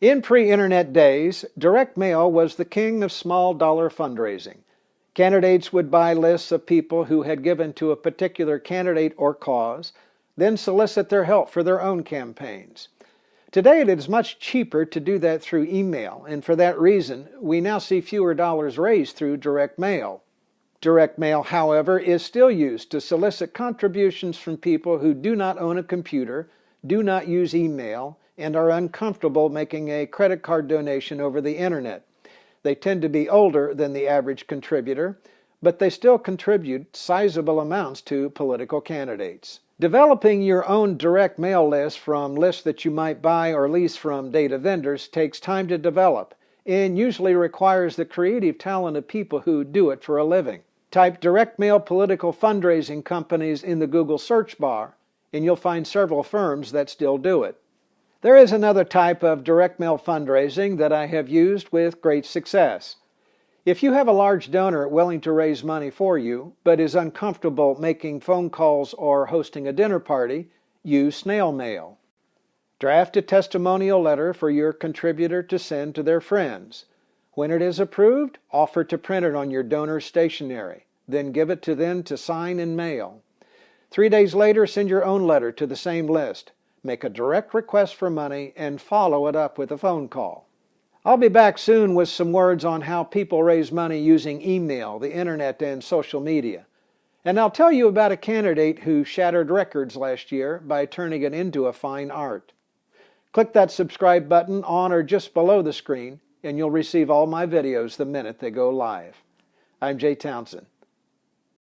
In pre-internet days, direct mail was the king of small dollar fundraising. Candidates would buy lists of people who had given to a particular candidate or cause, then solicit their help for their own campaigns. Today it is much cheaper to do that through email, and for that reason, we now see fewer dollars raised through direct mail. Direct mail, however, is still used to solicit contributions from people who do not own a computer, do not use email, and are uncomfortable making a credit card donation over the internet. They tend to be older than the average contributor, but they still contribute sizable amounts to political candidates. Developing your own direct mail list from lists that you might buy or lease from data vendors takes time to develop and usually requires the creative talent of people who do it for a living. Type direct mail political fundraising companies in the Google search bar, and you'll find several firms that still do it. There is another type of direct mail fundraising that I have used with great success. If you have a large donor willing to raise money for you, but is uncomfortable making phone calls or hosting a dinner party, use snail mail. Draft a testimonial letter for your contributor to send to their friends. When it is approved, offer to print it on your donor's stationery, then give it to them to sign and mail. 3 days later, send your own letter to the same list. Make a direct request for money and follow it up with a phone call. I'll be back soon with some words on how people raise money using email, the internet, and social media. And I'll tell you about a candidate who shattered records last year by turning it into a fine art. Click that subscribe button on or just below the screen, and you'll receive all my videos the minute they go live. I'm Jay Townsend.